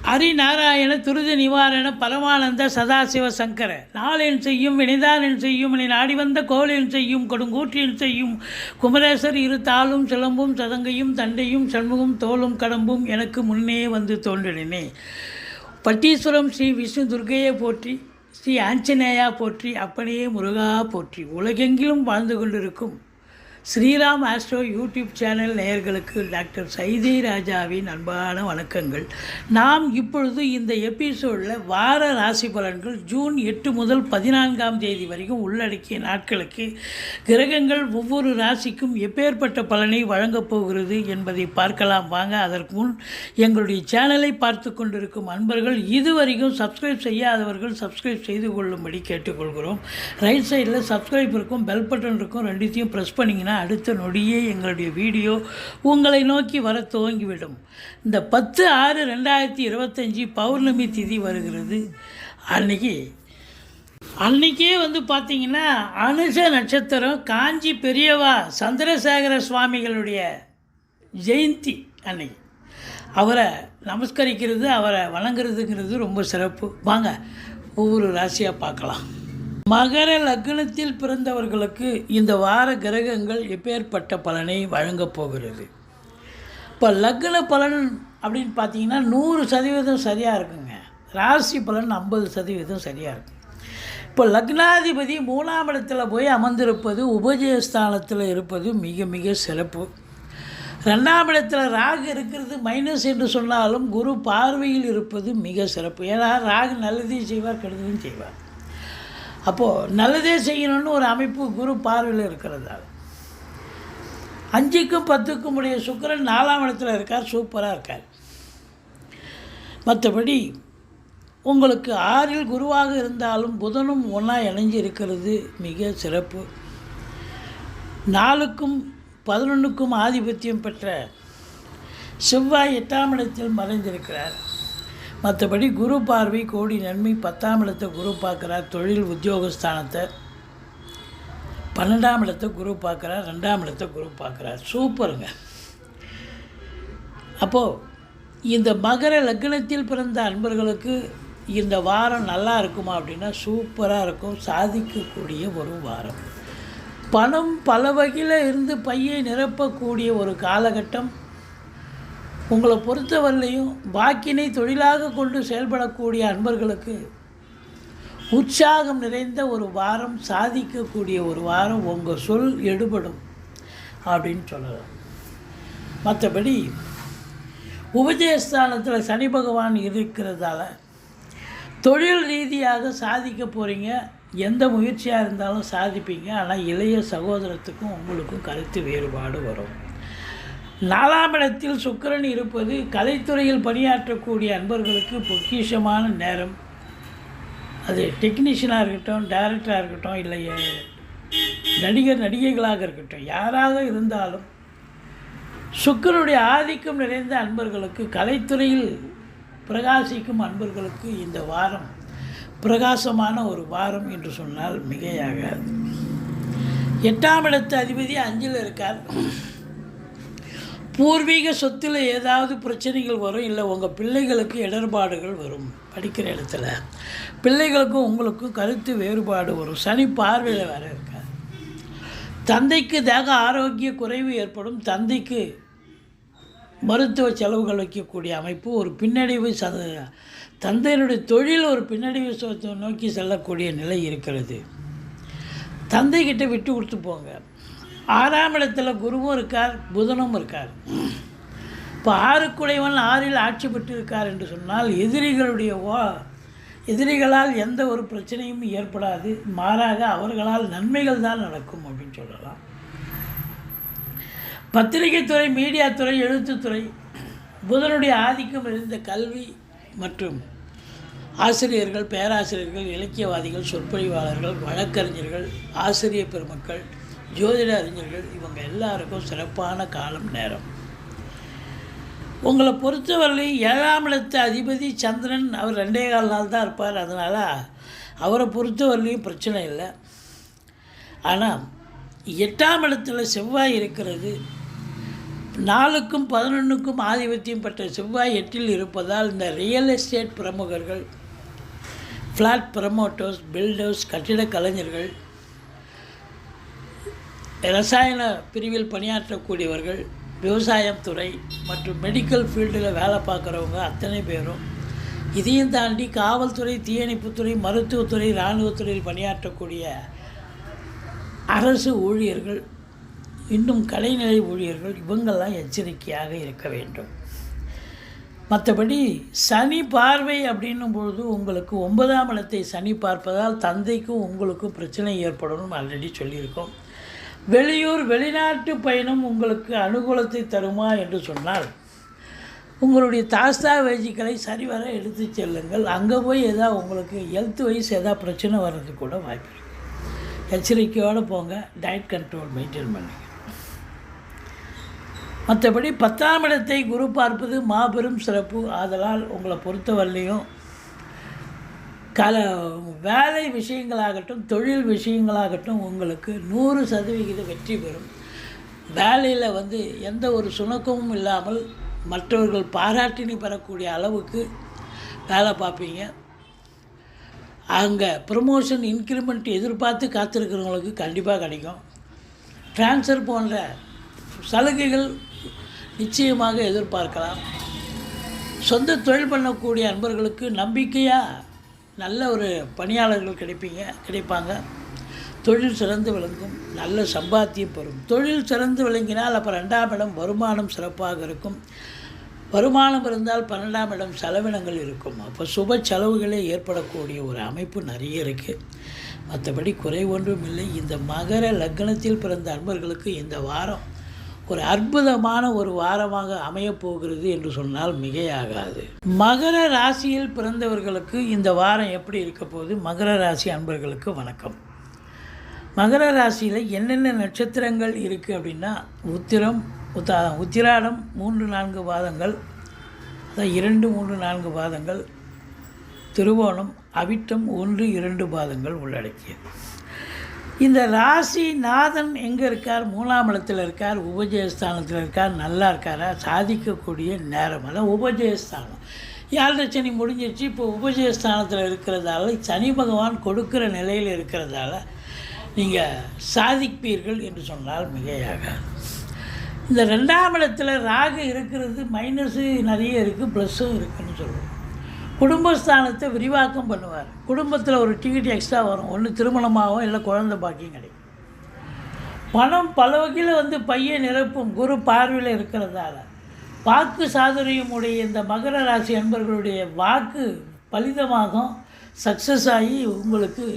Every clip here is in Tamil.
ஹரிநாராயண துரித நிவாரண பரமானந்த சதாசிவ சங்கர நாளென் செய்யும் வினைதானென் செய்யும் என நாடி வந்த கோலென் செய்யும் கொடுங்கூற்றின் செய்யும் குமரேசர் இரு தாளும் சிலம்பும் சதங்கையும் தண்டையும் சண்முகம் தோளும் கடம்பும் எனக்கு முன்னே வந்து தோன்றினே. பட்டீஸ்வரம் ஸ்ரீ விஷ்ணு துர்க்கையை போற்றி, ஸ்ரீ ஆஞ்சநேயா போற்றி, அப்பனே முருகா போற்றி. உலகெங்கிலும் வாழ்ந்து கொண்டிருக்கும் ஸ்ரீராம் ஆஸ்ட்ரோ யூடியூப் சேனல் நேயர்களுக்கு டாக்டர் சைதை ராஜாவின் அன்பான வணக்கங்கள். நாம் இப்பொழுது இந்த எபிசோடில் வார ராசி பலன்கள் ஜூன் 8 முதல் 14ஆம் தேதி வரைக்கும் உள்ளடக்கிய நாட்களுக்கு கிரகங்கள் ஒவ்வொரு ராசிக்கும் எப்பேற்பட்ட பலனை வழங்கப் போகிறது என்பதை பார்க்கலாம் வாங்க. அதற்கு முன் எங்களுடைய சேனலை பார்த்து கொண்டிருக்கும் அன்பர்கள் இதுவரைக்கும் சப்ஸ்கிரைப் செய்யாதவர்கள் சப்ஸ்கிரைப் செய்து கொள்ளும்படி கேட்டுக்கொள்கிறோம். ரைட் சைடில் சப்ஸ்கிரைப் இருக்கும், பெல் பட்டன் இருக்கும், ரெண்டுத்தையும் ப்ரெஸ் பண்ணிங்கன்னா அடுத்த நொடியே எங்களுடைய வீடியோ உங்களை நோக்கி வர துவங்கிவிடும். இந்த 10/6/2025 பௌர்ணமி திதி வருகிறது. அன்னைக்கே பார்த்திங்கன்னா அனுஷ நட்சத்திரம், காஞ்சி பெரியவா சந்திரசேகர சுவாமிகளுடைய ஜெயந்தி. அன்னைக்கு அவரை நமஸ்கரிக்கிறது, அவரை வணங்குறதுங்கிறது ரொம்ப சிறப்பு. வாங்க ஒவ்வொரு ராசியாக பார்க்கலாம். மகர லக்னத்தில் பிறந்தவர்களுக்கு இந்த வார கிரகங்கள் எப்பேற்பட்ட பலனை வழங்கப் போகிறது. இப்போ லக்ன பலன் அப்படின்னு பார்த்தீங்கன்னா 100% சரியாக இருக்குங்க. ராசி பலன் 50% சரியாக இருக்கும். இப்போ லக்னாதிபதி 3ஆம் இடத்துல போய் அமர்ந்திருப்பது, உபஜயஸ்தானத்தில் இருப்பது மிக மிக சிறப்பு. 2ஆம் இடத்துல ராகு இருக்கிறது மைனஸ் என்று சொன்னாலும் குரு பார்வையில் இருப்பது மிக சிறப்பு. ஏன்னா ராகு நல்லதையும் செய்வார், கெடுதலும் செய்வார். அப்போது நல்லதே செய்யணும்னு ஒரு அமைப்பு குரு பார்வையில் இருக்கிறதால 5க்கும் 10க்கும் உடைய சுக்கிரன் 4ஆம் இடத்துல இருக்கார், சூப்பராக இருக்கார். மற்றபடி உங்களுக்கு 6இல் குருவாக இருந்தாலும் புதனும் ஒன்றா இணைஞ்சு இருக்கிறது மிக சிறப்பு. 4க்கும் 11க்கும் ஆதிபத்தியம் பெற்ற செவ்வாய் 8ஆம் இடத்தில் மறைந்திருக்கிறார். மற்றபடி குரு பார்வை கோடி நன்மை. 10ஆம் இடத்தை குரு பார்க்குறார், தொழில் உத்தியோகஸ்தானத்தை. 12ஆம் இடத்தை குரு பார்க்குறார், 2ஆம் இடத்தை குரு பார்க்குறார். சூப்பருங்க. அப்போது இந்த மகர லக்னத்தில் பிறந்த அன்பர்களுக்கு இந்த வாரம் நல்லா இருக்குமா அப்படின்னா சூப்பராக இருக்கும். சாதிக்கக்கூடிய ஒரு வாரம். பணம் பல வகையில் இருந்து பையை நிரப்பக்கூடிய ஒரு காலகட்டம். உங்களை பொறுத்தவரையிலையும் வாக்கினை தொழிலாக கொண்டு செயல்படக்கூடிய அன்பர்களுக்கு உற்சாகம் நிறைந்த ஒரு வாரம், சாதிக்கக்கூடிய ஒரு வாரம். உங்கள் சொல் எடுபடும் அப்படின்னு சொல்லலாம். மற்றபடி உபஜயஸ்தானத்தில் சனி பகவான் இருக்கிறதால தொழில் ரீதியாக சாதிக்க போகிறீங்க. எந்த முயற்சியாக இருந்தாலும் சாதிப்பீங்க. ஆனால் இளைய சகோதரத்துக்கும் உங்களுக்கும் கருத்து வேறுபாடு வரும். 4ஆம் இடத்தில் சுக்கிரன் இருப்பது கலைத்துறையில் பணியாற்றக்கூடிய அன்பர்களுக்கு பொக்கிஷமான நேரம். அது டெக்னீஷியனாக இருக்கட்டும், டைரக்டராக இருக்கட்டும், இல்லை நடிகர் நடிகைகளாக இருக்கட்டும், யாராக இருந்தாலும் சுக்கிரனுடைய ஆதிக்கம் நிறைந்த அன்பர்களுக்கு, கலைத்துறையில் பிரகாசிக்கும் அன்பர்களுக்கு இந்த வாரம் பிரகாசமான ஒரு வாரம் என்று சொன்னால் மிகையாகாது. 8ஆம் இடத்து அதிபதி 5இல் இருக்கார். பூர்வீக சொத்தில் ஏதாவது பிரச்சனைகள் வரும், இல்லை உங்கள் பிள்ளைகளுக்கு இடர்பாடுகள் வரும். படிக்கிற இடத்துல பிள்ளைகளுக்கும் உங்களுக்கும் கருத்து வேறுபாடு வரும். சனி பார்வையில் வேறு இருக்காது. தந்தைக்கு தேக ஆரோக்கிய குறைவு ஏற்படும். தந்தைக்கு மருத்துவ செலவுகள் வைக்கக்கூடிய அமைப்பு. ஒரு பின்னடைவு, தந்தையினுடைய தொழில் ஒரு பின்னடைவு நோக்கி செல்லக்கூடிய நிலை இருக்கிறது. தந்தைக்கிட்ட விட்டு கொடுத்து போங்க. 6ஆம் இடத்துல குருவும் இருக்கார், புதனும் இருக்கார். இப்போ 6க்குடையவன் 6இல் ஆட்சி பெற்று இருக்கார் என்று சொன்னால் எதிரிகளால் எந்த ஒரு பிரச்சனையும் ஏற்படாது. மாறாக அவர்களால் நன்மைகள் தான் நடக்கும் அப்படின்னு சொல்லலாம். பத்திரிகைத்துறை, மீடியாத்துறை, எழுத்துத்துறை, புதனுடைய ஆதிக்கம் இருந்த கல்வி மற்றும் ஆசிரியர்கள், பேராசிரியர்கள், இலக்கியவாதிகள், சொற்பொழிவாளர்கள், வழக்கறிஞர்கள், ஆசிரியர் பெருமக்கள், ஜோதிட அறிஞர்கள், இவங்க எல்லாருக்கும் சிறப்பான காலம், நேரம். உங்களை பொறுத்தவரை 7ஆம் இடத்து அதிபதி சந்திரன், அவர் 2.25 நாள் தான் இருப்பார். அதனால் அவரை பொறுத்தவரையிலையும் பிரச்சனை இல்லை. ஆனால் 8ஆம் இடத்துல செவ்வாய் இருக்கிறது 4க்கும் 11க்கும் ஆதிபத்தியம் பெற்ற செவ்வாய் 8ல் இருப்பதால் இந்த ரியல் எஸ்டேட் பிரமுகர்கள், ஃப்ளாட் ப்ரமோட்டர்ஸ், பில்டர்ஸ், கட்டிடக் கலைஞர்கள், ரசாயன பிரிவில் பணியாற்றக்கூடியவர்கள், விவசாயம் துறை மற்றும் மெடிக்கல் ஃபீல்டில் வேலை பார்க்குறவங்க அத்தனை பேரும், இதையும் தாண்டி காவல்துறை, தீயணைப்புத்துறை, மருத்துவத்துறை, இராணுவத்துறையில் பணியாற்றக்கூடிய அரசு ஊழியர்கள், இன்னும் கலைநிலை ஊழியர்கள், இவங்கெல்லாம் எச்சரிக்கையாக இருக்க வேண்டும். மற்றபடி சனி பார்வை அப்படின்னும் பொழுது உங்களுக்கு 9ஆம் இடத்தை சனி பார்ப்பதால் தந்தைக்கும் உங்களுக்கும் பிரச்சனை ஏற்படும். ஆல்ரெடி சொல்லியிருக்கோம். வெளியூர் வெளிநாட்டு பயணம் உங்களுக்கு அனுகூலத்தை தருமா என்று சொன்னால், உங்களுடைய தாஸ்தாவேஜிகளை சரிவர எடுத்து செல்லுங்கள். அங்கே போய் எதாவது உங்களுக்கு ஹெல்த் வைஸ் எதாவது பிரச்சனை வர்றதுக்கு கூட வாய்ப்பு இருக்குது. எச்சரிக்கையோடு போங்க. டயட் கண்ட்ரோல் மெயின்டைன் பண்ணுங்கள். மற்றபடி 10ஆம் இடத்தை குரு பார்ப்பது மாபெரும் சிறப்பு. ஆதலால் உங்களை பொறுத்தவரையிலையும் வேலை விஷயங்களாகட்டும், தொழில் விஷயங்களாகட்டும் உங்களுக்கு 100% வெற்றி பெறும். வேலையில் எந்த ஒரு சுணக்கமும் இல்லாமல் மற்றவர்கள் பாராட்டினி பெறக்கூடிய அளவுக்கு வேலை பார்ப்பீங்க. அங்கே ப்ரமோஷன், இன்க்ரிமெண்ட் எதிர்பார்த்து காத்திருக்கிறவங்களுக்கு கண்டிப்பாக கிடைக்கும். ட்ரான்ஸ்ஃபர் போன்ற சலுகைகள் நிச்சயமாக எதிர்பார்க்கலாம். சொந்த தொழில் பண்ணக்கூடிய அன்பர்களுக்கு நம்பிக்கையாக நல்ல ஒரு பணியாளர்கள் கிடைப்பாங்க. தொழில் சிறந்து விளங்கும். நல்ல சம்பாத்தியம் பெறும். தொழில் சிறந்து விளங்கினால் அப்போ 2ஆம் இடம் வருமானம் சிறப்பாக இருக்கும். வருமானம் இருந்தால் 12ஆம் இடம் செலவினங்கள் இருக்கும். அப்போ சுப செலவுகளே ஏற்படக்கூடிய ஒரு அமைப்பு நிறைய இருக்குது. மற்றபடி குறை ஒன்றும் இல்லை. இந்த மகர லக்னத்தில் பிறந்த அன்பர்களுக்கு இந்த வாரம் ஒரு அற்புதமான ஒரு வாரமாக அமையப்போகிறது என்று சொன்னால் மிகையாகாது. மகர ராசியில் பிறந்தவர்களுக்கு இந்த வாரம் எப்படி இருக்க போகுது? மகர ராசி அன்பர்களுக்கு வணக்கம். மகர ராசியில் என்னென்ன நட்சத்திரங்கள் இருக்குது அப்படின்னா, உத்திராடம் 3-4 பாதங்கள், அதான் 2-3-4 பாதங்கள், திருவோணம், அவிட்டம் 1-2 பாதங்கள் உள்ளடக்கியது. இந்த ராசி நாதன் எங்கே இருக்கார்? 3ஆம் இடத்தில் இருக்கார். உபஜயஸ்தானத்தில் இருக்கார். நல்லா இருக்காரா? சாதிக்கக்கூடிய நேரம். அதான் உபஜயஸ்தானம். 7 சனி முடிஞ்சிருச்சு. இப்போ உபஜயஸ்தானத்தில் இருக்கிறதால, சனி பகவான் கொடுக்குற நிலையில் இருக்கிறதால நீங்கள் சாதிப்பீர்கள் என்று சொன்னால் மிகையாகாது. இந்த 2ஆம் இடத்துல ராகு இருக்கிறது. மைனஸு நிறைய இருக்குது, ப்ளஸ்ஸும் இருக்குதுன்னு சொல்லுவோம். குடும்பஸ்தானத்தை விரிவாக்கம் பண்ணுவார். குடும்பத்தில் ஒரு டிக்கெட் எக்ஸ்ட்ரா வரும். ஒன்று திருமணமாகவும், இல்லை குழந்தை பாக்கியம் கிடைக்கும். பணம் பல வகையில் பையை நிரப்பும். குரு பார்வையில் இருக்கிறதால வாக்கு சாதுரியம் உடைய இந்த மகர ராசி அன்பர்களுடைய வாக்கு பலிதமாகும். சக்ஸஸ் ஆகி உங்களுக்கு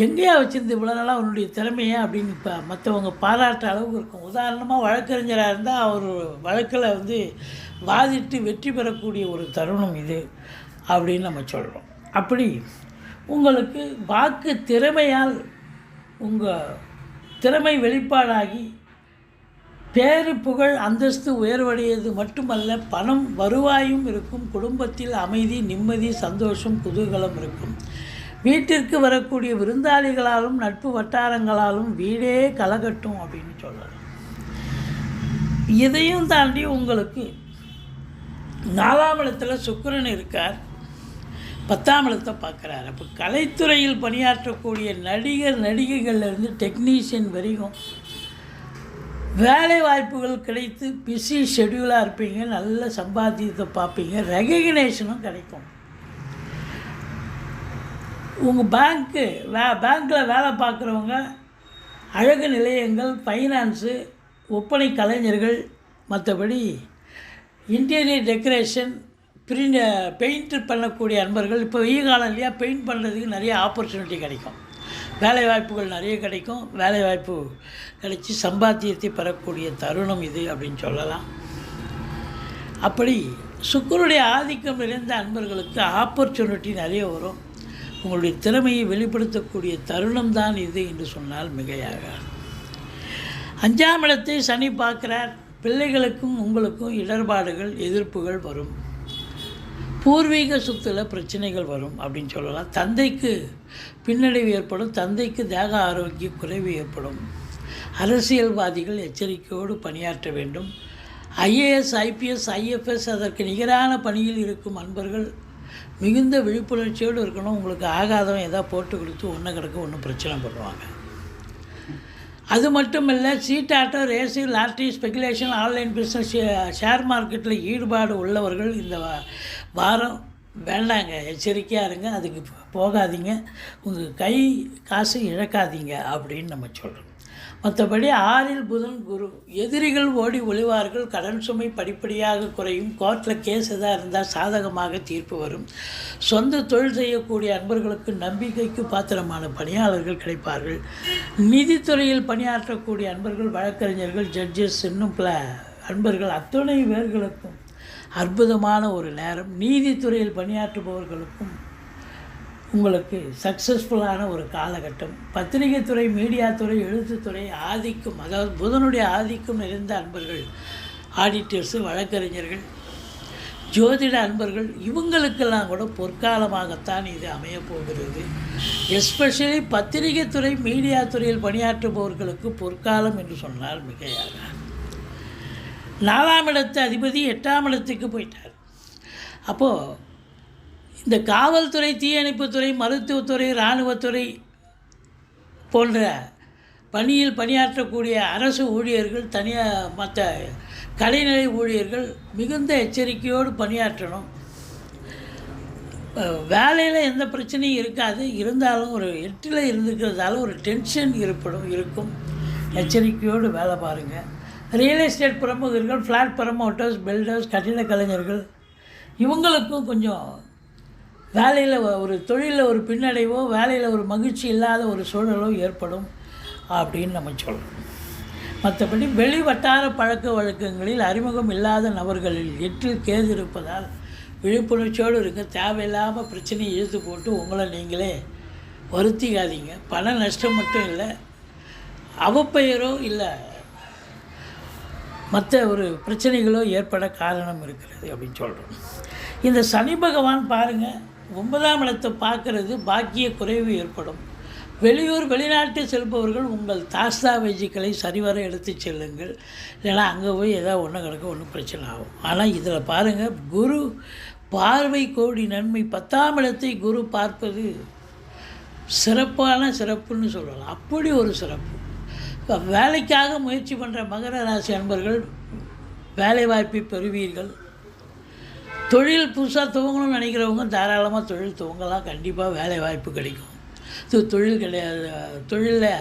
எங்கேயா வச்சுருந்து இவ்வளோ நாளாக அவனுடைய திறமையை அப்படின்னு இப்போ மற்றவங்க பாராட்ட அளவுக்கு இருக்கும். உதாரணமாக வழக்கறிஞராக இருந்தால் அவர் வழக்கில் வாதிட்டு வெற்றி பெறக்கூடிய ஒரு தருணம் இது அப்படின்னு நம்ம சொல்கிறோம். அப்படி உங்களுக்கு வாக்கு திறமையால் உங்கள் திறமை வெளிப்பாடாகி பேரு புகழ் அந்தஸ்து உயர்வடையது மட்டுமல்ல, பணம் வருவாயும் இருக்கும். குடும்பத்தில் அமைதி, நிம்மதி, சந்தோஷம், குதூகலம் இருக்கும். வீட்டிற்கு வரக்கூடிய விருந்தாளிகளாலும் நட்பு வட்டாரங்களாலும் வீடே கலகட்டும் அப்படின்னு சொல்லலாம். இதையும் தாண்டி உங்களுக்கு 4ஆம் இடத்துல சுக்கிரன் இருக்கார். 10ஆம் இடத்தை பார்க்குறார். அப்போ கலைத்துறையில் பணியாற்றக்கூடிய நடிகைகள்லேருந்து டெக்னீஷியன் வரைக்கும் வேலை வாய்ப்புகள் கிடைத்து பிஸி ஷெடியூலாக இருப்பீங்க. நல்ல சம்பாத்தியத்தை பார்ப்பீங்க. ரெகக்னேஷனும் கிடைக்கும். உங்கள் பேங்க்கில் வேலை பார்க்குறவங்க, அழகு நிலையங்கள், ஃபைனான்ஸு, ஒப்பனை கலைஞர்கள், மற்றபடி இன்டீரியர் டெக்கரேஷன், பெயிண்ட் பண்ணக்கூடிய அன்பர்கள், இப்போ வெயில் காலம் இல்லையா, பெயிண்ட் பண்ணுறதுக்கு நிறைய ஆப்பர்ச்சுனிட்டி கிடைக்கும். வேலைவாய்ப்புகள் நிறைய கிடைக்கும். வேலைவாய்ப்பு கிடைச்சி சம்பாத்தியத்தை பெறக்கூடிய தருணம் இது அப்படின்னு சொல்லலாம். அப்படி சுக்கிரனுடைய ஆதிக்கம் நிறைந்த அன்பர்களுக்கு ஆப்பர்ச்சுனிட்டி நிறைய வரும். உங்களுடைய திறமையை வெளிப்படுத்தக்கூடிய தருணம் தான் இது என்று சொன்னால் மிகையாகாது. 5ஆம் இடத்தை சனி பார்க்குறார். பிள்ளைகளுக்கும் உங்களுக்கும் இடர்பாடுகள், எதிர்ப்புகள் வரும். பூர்வீக சொத்தில் பிரச்சனைகள் வரும் அப்படின்னு சொல்லலாம். தந்தைக்கு பின்னடைவு ஏற்படும். தந்தைக்கு தேக ஆரோக்கிய குறைவு ஏற்படும். அரசியல்வாதிகள் எச்சரிக்கையோடு பணியாற்ற வேண்டும். ஐஏஎஸ், ஐபிஎஸ், ஐஎஃப்எஸ் அதற்கு நிகரான பணியில் இருக்கும் அன்பர்கள் மிகுந்த விழிப்புணர்ச்சியோடு இருக்கணும். உங்களுக்கு ஆகாதவன் எதாவது போட்டு கொடுத்து ஒன்று கிடக்கு ஒன்றும் பிரச்சனை பண்ணுவாங்க. அது மட்டும் இல்லை, சீட்டாட்டம், race, lottery, speculation, online business, share மார்க்கெட்டில் ஈடுபாடு உள்ளவர்கள் இந்த வாரம் வேண்டாங்க, எச்சரிக்கையாக இருங்க, அதுக்கு போகாதீங்க, உங்கள் கை காசு இழக்காதீங்க அப்படின்னு நம்ம சொல்கிறோம். மற்றபடி 6ல் புதன் குரு, எதிரிகள் ஓடி ஒளிவார்கள், கடன் சுமை படிப்படியாக குறையும், கோர்ட்டில் கேஸ் எதாக இருந்தால் சாதகமாக தீர்ப்பு வரும், சொந்த தொழில் செய்யக்கூடிய அன்பர்களுக்கு நம்பிக்கைக்கு பாத்திரமான பணியாளர்கள் கிடைப்பார்கள், நிதித்துறையில் பணியாற்றக்கூடிய அன்பர்கள், வழக்கறிஞர்கள், ஜட்ஜஸ், இன்னும் பல அன்பர்கள் அத்துணை பேர்களுக்கும் அற்புதமான ஒரு நேரம். நீதித்துறையில் பணியாற்றுபவர்களுக்கும் உங்களுக்கு சக்ஸஸ்ஃபுல்லான ஒரு காலகட்டம். பத்திரிகை துறை, மீடியா துறை, எழுத்துத்துறை ஆதிக்கம், அதாவது புதனுடைய ஆதிக்கம் நிறைந்த அன்பர்கள், ஆடிட்டர்ஸு, வழக்கறிஞர்கள், ஜோதிட அன்பர்கள், இவங்களுக்கெல்லாம் கூட பொற்காலமாகத்தான் இது அமையப்போகிறது. எஸ்பெஷலி பத்திரிகை துறை, மீடியா துறையில் பணியாற்றுபவர்களுக்கு பொற்காலம் என்று சொன்னால் மிகையாக. 4ஆம் இடத்து அதிபதி 8ஆம் இடத்துக்கு போயிட்டார். அப்போது இந்த காவல்துறை, தீயணைப்புத்துறை, மருத்துவத்துறை, இராணுவத்துறை போன்ற பணியில் பணியாற்றக்கூடிய அரசு ஊழியர்கள், மற்ற கலைநிலை ஊழியர்கள் மிகுந்த எச்சரிக்கையோடு பணியாற்றணும். வேலையில் எந்த பிரச்சனையும் இருக்காது, இருந்தாலும் ஒரு 8ல் இருந்துக்கிறதால ஒரு டென்ஷன் இருக்கும். எச்சரிக்கையோடு வேலை பாருங்கள். ரியல் எஸ்டேட் பிரமுகர்கள், ஃப்ளாட் ப்ரமோட்டர்ஸ், பில்டர்ஸ், கட்டிட கலைஞர்கள் இவங்களுக்கும் கொஞ்சம் வேலையில் ஒரு தொழிலில் ஒரு பின்னடைவோ, வேலையில் ஒரு மகிழ்ச்சி இல்லாத ஒரு சூழலோ ஏற்படும் அப்படின்னு நம்ம சொல்கிறோம். மற்றபடி வெளி வட்டார பழக்க வழக்கங்களில் அறிமுகம் இல்லாத நபர்களில் 8ல் கேது இருப்பதால் விழிப்புணர்ச்சியோடு இருக்க. தேவையில்லாமல் பிரச்சனையை இழுத்து போட்டு உங்களை நீங்களே வருத்திக்காதீங்க. பண நஷ்டம் மட்டும் இல்லை, அவப்பெயரோ இல்லை மற்ற ஒரு பிரச்சனைகளோ ஏற்பட காரணம் இருக்கிறது அப்படின்னு சொல்கிறோம். இந்த சனி பகவான் பாருங்கள், 9ஆம் இடத்தை பார்க்குறது பாக்கிய குறைவு ஏற்படும். வெளியூர், வெளிநாட்டு செல்பவர்கள் உங்கள் தாஸ்தாவேஜிகளை சரிவர எடுத்து செல்லுங்கள். இல்லைனா அங்கே போய் ஏதாவது ஒன்று கிடக்க ஒன்றும் பிரச்சனை ஆகும். ஆனால் இதில் பாருங்கள், குரு பார்வை கோடி நன்மை. 10ஆம் இடத்தை குரு பார்ப்பது சிறப்புன்னு சொல்லலாம். அப்படி ஒரு சிறப்பு. இப்போ வேலைக்காக முயற்சி பண்ணுற மகர ராசி அன்பர்கள் வேலைவாய்ப்பை பெறுவீர்கள். தொழில் புதுசாக துவங்கணும்னு நினைக்கிறவங்க தாராளமாக தொழில் துவங்கலாம். கண்டிப்பாக வேலை வாய்ப்பு கிடைக்கும். இது தொழில் கிடையாது, தொழிலில்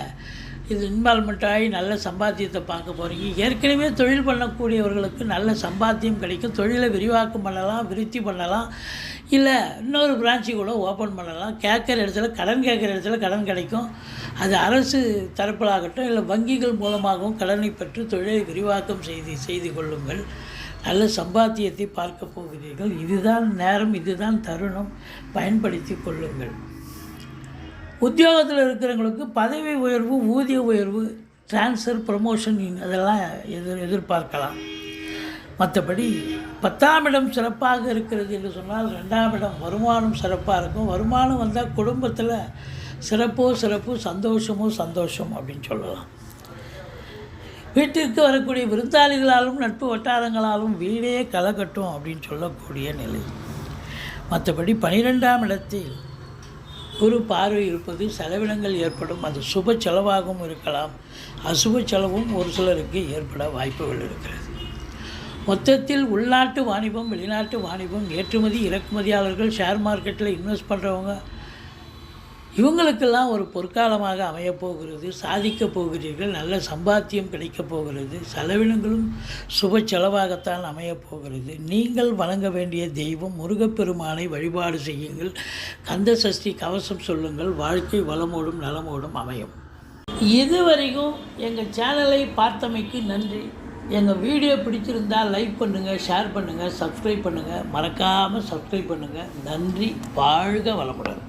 இது இன்வால்மெண்ட் ஆகி நல்ல சம்பாத்தியத்தை பார்க்க போகிறீங்க. ஏற்கனவே தொழில் பண்ணக்கூடியவர்களுக்கு நல்ல சம்பாத்தியம் கிடைக்கும். தொழிலை விரிவாக்கம் பண்ணலாம், விருத்தி பண்ணலாம், இல்லை இன்னொரு பிரான்ச்சு கூட ஓப்பன் பண்ணலாம். கேட்குற இடத்துல கடன் கிடைக்கும். அது அரசு தரப்பிலாகட்டும் இல்லை வங்கிகள் மூலமாகவும் கடனை பெற்று தொழிலை விரிவாக்கம் செய்து கொள்ளுங்கள். நல்ல சம்பாத்தியத்தை பார்க்க போகிறீர்கள். இதுதான் நேரம், இதுதான் தருணம், பயன்படுத்தி கொள்ளுங்கள். உத்தியோகத்தில் இருக்கிறவங்களுக்கு பதவி உயர்வு, ஊதிய உயர்வு, ட்ரான்ஸ்ஃபர், ப்ரமோஷன் அதெல்லாம் எதிர்பார்க்கலாம். மற்றபடி 10ஆம் இடம் சிறப்பாக இருக்கிறது என்று சொன்னால் 2ஆம் இடம் வருமானம் சிறப்பாக இருக்கும். வருமானம் வந்தால் குடும்பத்தில் சிறப்பு, சந்தோஷம் அப்படின்னு சொல்லலாம். வீட்டிற்கு வரக்கூடிய விருந்தாளிகளாலும் நட்பு வட்டாரங்களாலும் வீடே கலக்கட்டும் அப்படின்னு சொல்லக்கூடிய நிலை. மற்றபடி 12ஆம் இடத்தில் குரு பார்வை இருப்பது செலவினங்கள் ஏற்படும். அது சுப செலவாகவும் இருக்கலாம், அசுப செலவும் ஒரு சிலருக்கு ஏற்பட வாய்ப்புகள் இருக்கிறது. மொத்தத்தில் உள்நாட்டு வாணிபம், வெளிநாட்டு வாணிபம், ஏற்றுமதி இறக்குமதியாளர்கள், ஷேர் மார்க்கெட்டில் இன்வெஸ்ட் பண்ணுறவங்க இவங்களுக்கெல்லாம் ஒரு பொற்காலமாக அமையப்போகிறது. சாதிக்கப் போகிறீர்கள். நல்ல சம்பாத்தியம் கிடைக்கப் போகிறது. செலவினங்களும் சுப செலவாகத்தான் அமையப்போகிறது. நீங்கள் வணங்க வேண்டிய தெய்வம் முருகப்பெருமானை வழிபாடு செய்யுங்கள். கந்த சஷ்டி கவசம் சொல்லுங்கள். வாழ்க்கை வளமோடும் நலமோடும் அமையும். இதுவரைக்கும் எங்கள் சேனலை பார்த்தமைக்கு நன்றி. எங்கள் வீடியோ பிடிச்சிருந்தால் லைக் பண்ணுங்கள், ஷேர் பண்ணுங்கள், சப்ஸ்கிரைப் பண்ணுங்கள். மறக்காமல் சப்ஸ்கிரைப் பண்ணுங்கள். நன்றி. வாழ்க வளமுடன்.